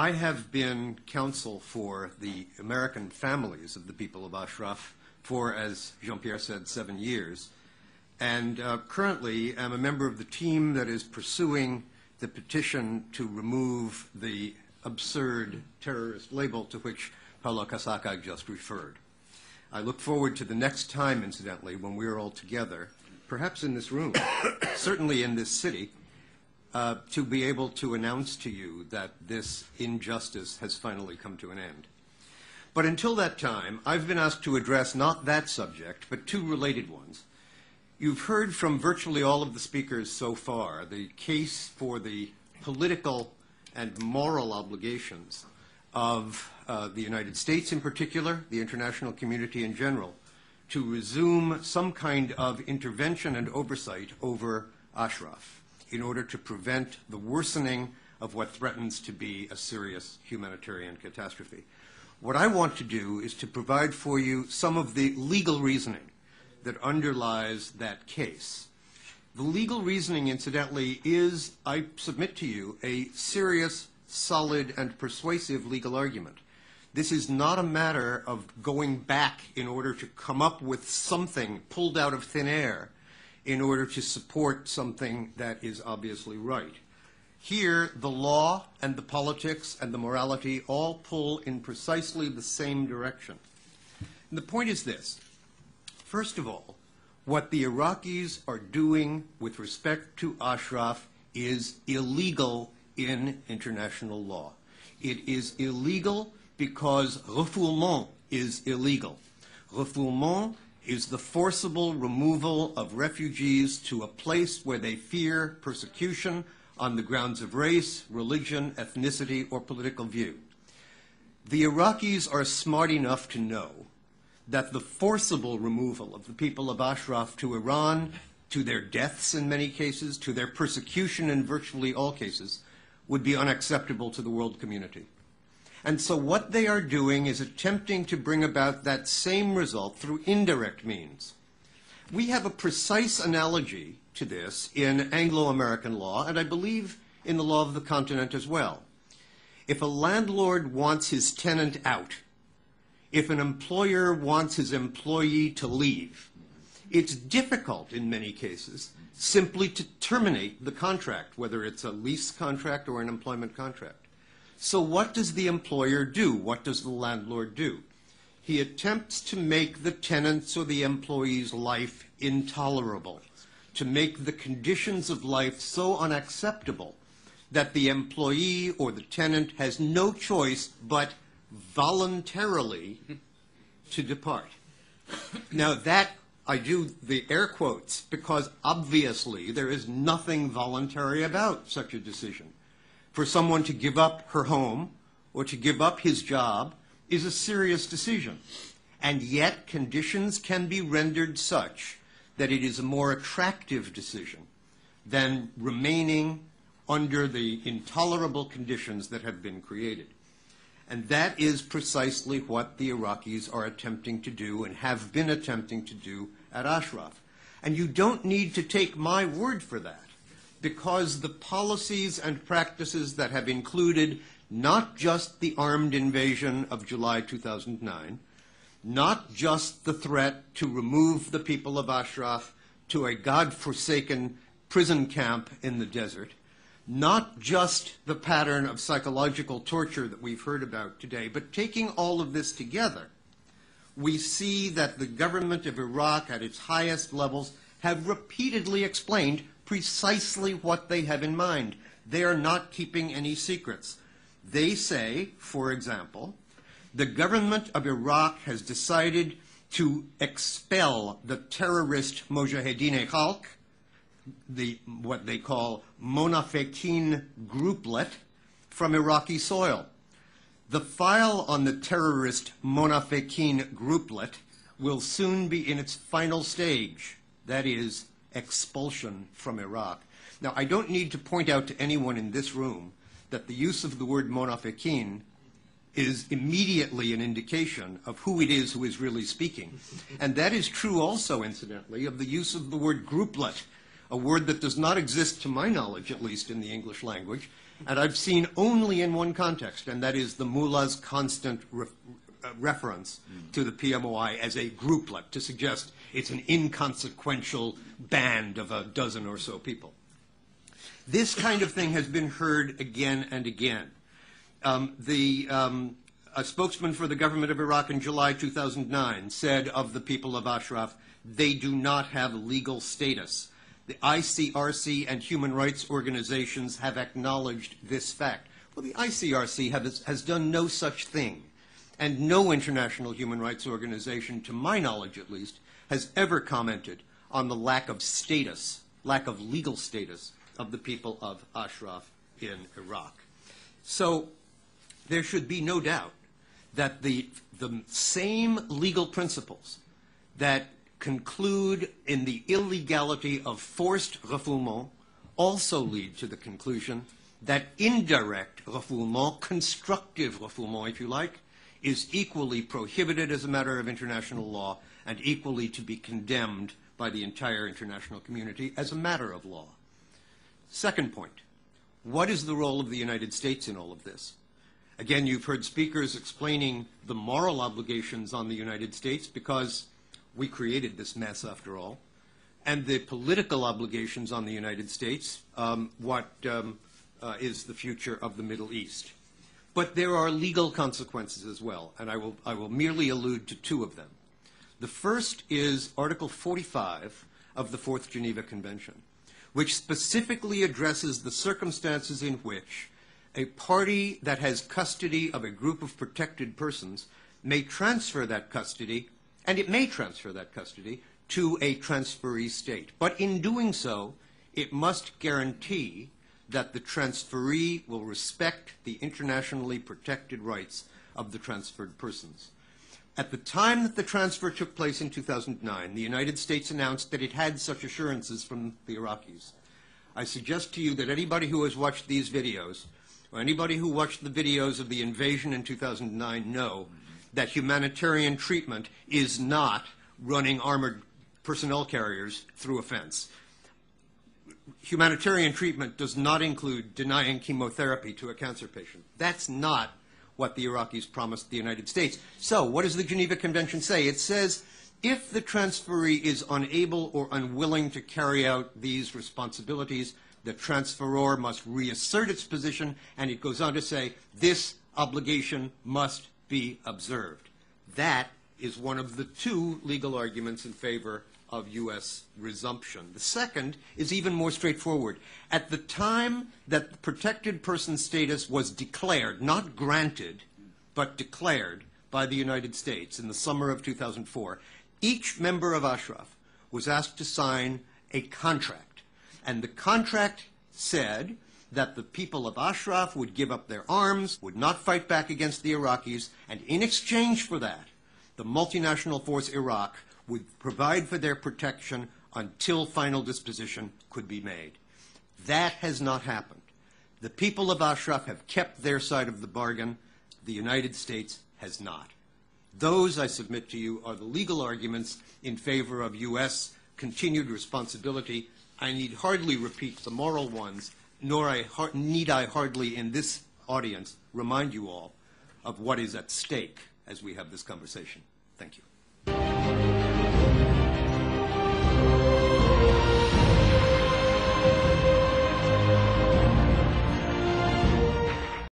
I have been counsel for the American families of the people of Ashraf for, as Jean-Pierre said, 7 years, and currently am a member of the team that is pursuing the petition to remove the absurd terrorist label to which Paulo Casaca just referred. I look forward to the next time, incidentally, when we're all together, perhaps in this room, certainly in this city, to be able to announce to you that this injustice has finally come to an end. But until that time, I've been asked to address not that subject, but two related ones. You've heard from virtually all of the speakers so far the case for the political and moral obligations of the United States in particular, the international community in general, to resume some kind of intervention and oversight over Ashraf in order to prevent the worsening of what threatens to be a serious humanitarian catastrophe. What I want to do is to provide for you some of the legal reasoning that underlies that case. The legal reasoning, incidentally, is, I submit to you, a serious, solid, and persuasive legal argument. This is not a matter of going back in order to come up with something pulled out of thin air in order to support something that is obviously right. Here, the law and the politics and the morality all pull in precisely the same direction. And the point is this. First of all, what the Iraqis are doing with respect to Ashraf is illegal in international law. It is illegal because refoulement is illegal. Refoulement is the forcible removal of refugees to a place where they fear persecution on the grounds of race, religion, ethnicity, or political view. The Iraqis are smart enough to know that the forcible removal of the people of Ashraf to Iran, to their deaths in many cases, to their persecution in virtually all cases, would be unacceptable to the world community. And so what they are doing is attempting to bring about that same result through indirect means. We have a precise analogy to this in Anglo-American law, and I believe in the law of the continent as well. If a landlord wants his tenant out, if an employer wants his employee to leave, it's difficult in many cases simply to terminate the contract, whether it's a lease contract or an employment contract. So what does the employer do? What does the landlord do? He attempts to make the tenant's or the employee's life intolerable, to make the conditions of life so unacceptable that the employee or the tenant has no choice but voluntarily to depart. Now that, I do the air quotes because obviously there is nothing voluntary about such a decision. For someone to give up her home or to give up his job is a serious decision. And yet conditions can be rendered such that it is a more attractive decision than remaining under the intolerable conditions that have been created. And that is precisely what the Iraqis are attempting to do and have been attempting to do at Ashraf. And you don't need to take my word for that, because the policies and practices that have included not just the armed invasion of July 2009, not just the threat to remove the people of Ashraf to a God-forsaken prison camp in the desert, not just the pattern of psychological torture that we've heard about today, but taking all of this together, we see that the government of Iraq at its highest levels have repeatedly explained precisely what they have in mind. They are not keeping any secrets. They say, for example, the government of Iraq has decided to expel the terrorist Mojahedin Khalq, what they call Monafekin grouplet, from Iraqi soil. The file on the terrorist Monafekin grouplet will soon be in its final stage, that is, expulsion from Iraq. Now, I don't need to point out to anyone in this room that the use of the word Monafekin is immediately an indication of who it is who is really speaking. And that is true also, incidentally, of the use of the word grouplet, a word that does not exist, to my knowledge at least, in the English language, And I've seen only in one context, and that is the mullah's constant reference to the PMOI as a grouplet, to suggest it's an inconsequential band of a dozen or so people. This kind of thing has been heard again and again. A spokesman for the government of Iraq in July 2009 said of the people of Ashraf, they do not have legal status. The ICRC and human rights organizations have acknowledged this fact. Well, the ICRC has done no such thing, and no international human rights organization, to my knowledge at least, has ever commented on the lack of status, lack of legal status of the people of Ashraf in Iraq. So there should be no doubt that the same legal principles that conclude in the illegality of forced refoulement also lead to the conclusion that indirect refoulement, constructive refoulement, if you like, is equally prohibited as a matter of international law and equally to be condemned by the entire international community as a matter of law. Second point, what is the role of the United States in all of this? Again, you've heard speakers explaining the moral obligations on the United States because we created this mess after all, and the political obligations on the United States, is the future of the Middle East. But there are legal consequences as well, and I will merely allude to two of them. The first is Article 45 of the Fourth Geneva Convention, which specifically addresses the circumstances in which a party that has custody of a group of protected persons may transfer that custody, and it may transfer that custody, to a transferee state. But in doing so, it must guarantee that the transferee will respect the internationally protected rights of the transferred persons. At the time that the transfer took place in 2009, the United States announced that it had such assurances from the Iraqis. I suggest to you that anybody who has watched these videos, or anybody who watched the videos of the invasion in 2009 know that humanitarian treatment is not running armored personnel carriers through a fence. Humanitarian treatment does not include denying chemotherapy to a cancer patient. That's not what the Iraqis promised the United States. So what does the Geneva Convention say? It says if the transferee is unable or unwilling to carry out these responsibilities, the transferor must reassert its position, and it goes on to say this obligation must be observed. That is one of the two legal arguments in favor of U.S. resumption. The second is even more straightforward. At the time that the protected person status was declared, not granted, but declared by the United States in the summer of 2004, each member of Ashraf was asked to sign a contract. And the contract said that the people of Ashraf would give up their arms, would not fight back against the Iraqis, and in exchange for that, the multinational force Iraq would provide for their protection until final disposition could be made. That has not happened. The people of Ashraf have kept their side of the bargain. The United States has not. Those, I submit to you, are the legal arguments in favor of U.S. continued responsibility. I need hardly repeat the moral ones, nor need I hardly in this audience remind you all of what is at stake as we have this conversation. Thank you.